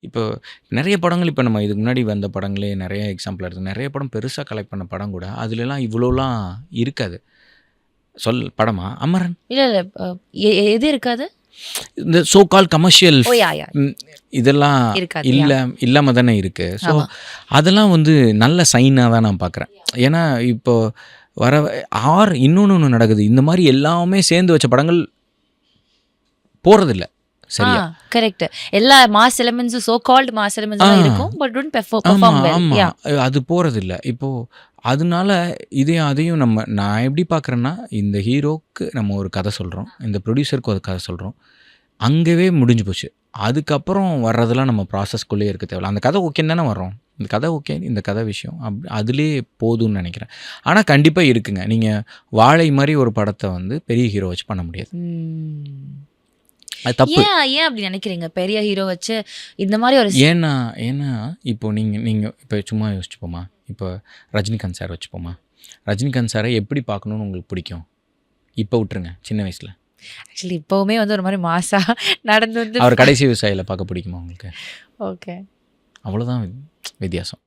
இப்போ நெறைய படங்கள் இப்ப நம்ம இதுக்கு முன்னாடி வந்த படங்களே நெறைய எக்ஸாம்பிள் எடுத்து நெறைய படம் பெருசா கலெக்ட் பண்ண படம் கூட, அதுலலாம் இவ்வளோலாம் இருக்காது. படமா? அமரன். இல்ல, இல்ல. எது இருக்காது? இந்த சோ கால் கமர்ஷியல் ஓ! யா, யா. இதெல்லாம் இருக்காது. யா. இல்லாம தானே இருக்கு. ஸோ, ஆமா. அதெல்லாம் வந்து நல்ல சைனா தான் நான் பார்க்குறேன். ஏன்னா, இப்போ வர இன்னொன்னு நடக்குது. இந்த மாரி எல்லாமே சேர்ந்து வச்ச படங்கள் போறதில்ல. சரியா? கரெக்ட். எல்லா மாஸ் எலிமெண்ட்ஸும் சோ கால்ட் மாஸ் எலிமெண்ட்ஸ்லாம் இருக்கும். பட் டோன்ட் ஆமா, பெர்ஃபார்ம் வெல். ஆமா. யா. அது போறதில்ல. இப்போ அதனால அதையும் நான் எப்படி பார்க்குறேன்னா, இந்த ஹீரோக்கு நம்ம ஒரு கதை சொல்றோம். இந்த ப்ரொடியூசருக்கு ஒரு கதை சொல்றோம். அங்கவே முடிஞ்சு போச்சு. அதுக்கப்புறம் வர்றதெல்லாம் நம்ம ப்ராசஸ்க்குள்ளேயே இருக்க தேவையில்ல. அந்த கதை ஓகேன்னு தானே வர்றோம். இந்த கதை ஓகே, இந்த கதை விஷயம் அதிலேயே போதும்னு நினைக்கிறேன். ஆனா கண்டிப்பா இருக்குங்க. நீங்க வாழை மாரி ஒரு படத்த வந்து பெரிய ஹீரோ வச்சு பண்ண முடியாது. அது தப்பு. ஏன் அப்படி நினைக்கிறீங்க? பெரிய ஹீரோ வச்சு இந்த மாதிரி ஒரு ஏன்னா இப்போ நீங்க இப்போ சும்மா யோசிச்சுப்போமா? இப்போ ரஜினிகாந்த் சார் வச்சுப்போமா? ரஜினிகாந்த் சாரை எப்படி பார்க்கணும்னு உங்களுக்கு பிடிக்கும்? இப்போ விட்டுருங்க சின்ன வயசுல. ஆக்சுவலி இப்பவுமே வந்து ஒரு மாதிரி மாசா நடந்து வந்து அவர் கடைசி விவசாயில பார்க்க பிடிக்குமா உங்களுக்கு? ஓகே. அவ்வளோதான் வித்தியாசம்.